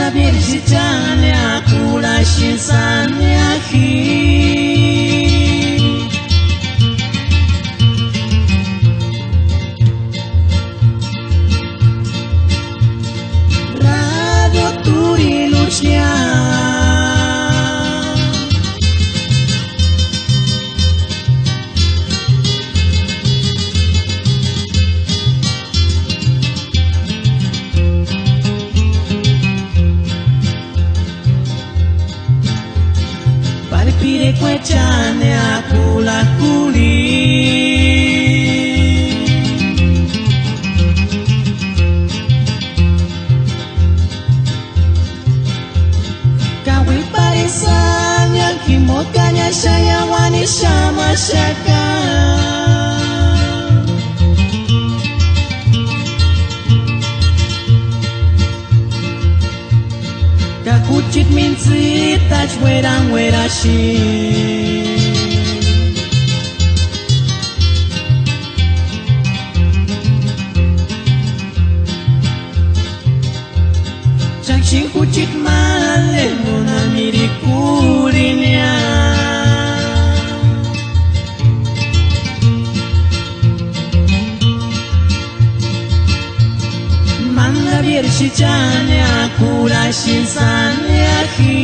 Mana birjitane akula shinsane akhi Radio Turi Lucia Pire kwechane akula kuli Kawi parisanya kimokanya shayawani shama shaka Kakuchit minzi taj werang werashi Jakshin kuchit male nuna miri kulinya Manga birshijane akula shinsane akhi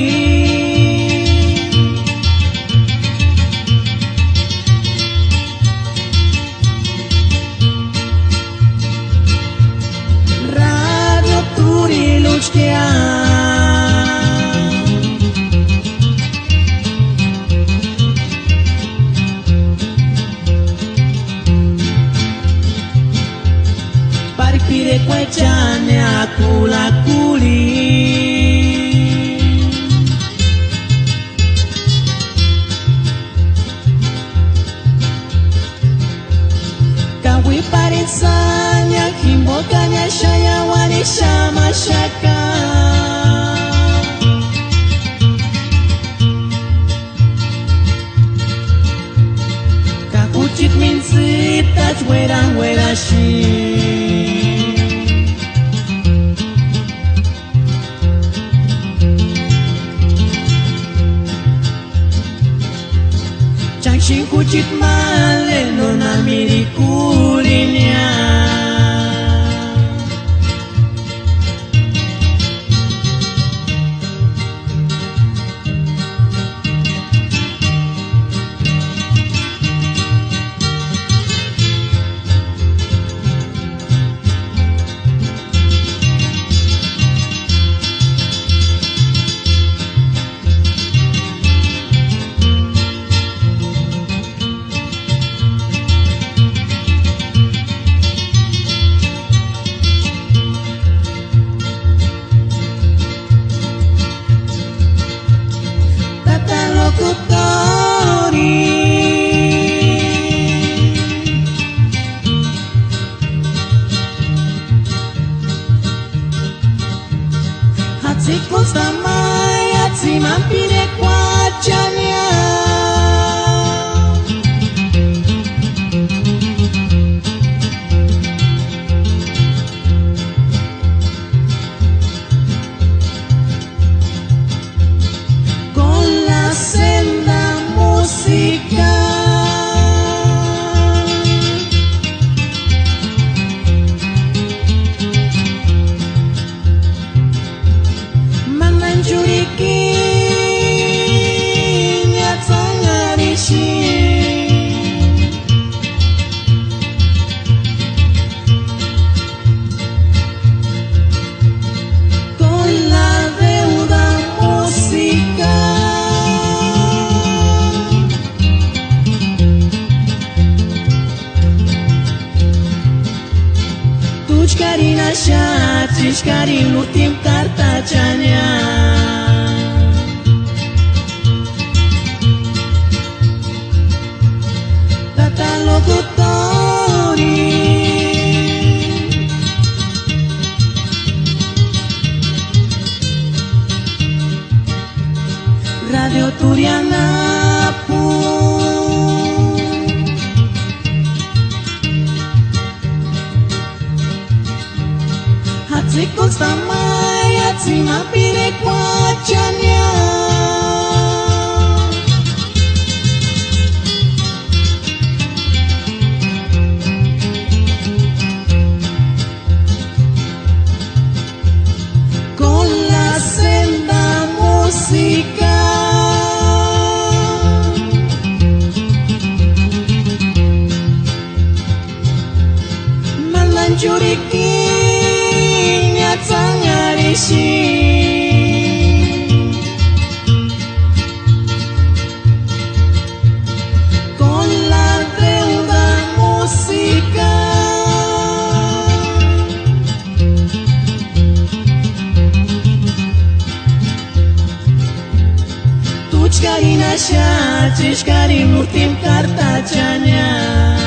Radio Turi Lucia Paripire kwechane akula kuli Kawi parisanya kimbokanya shayawani shama shaka Kakuchit minzi taj werang werashi Jakshin kuchit male nona miri kulinya Hatsikos tamai hatsiman pire kwachania Con la senda música Karina Shatrish Karin Lutim Kartachania Tata Locutori Radio Turiana Hatsikos tamai ți-ma bine coacea mea. Con la senda música Manlanjurikinya tangarisi con la deuda música Tučka i naša, češkari mutim kartačanja.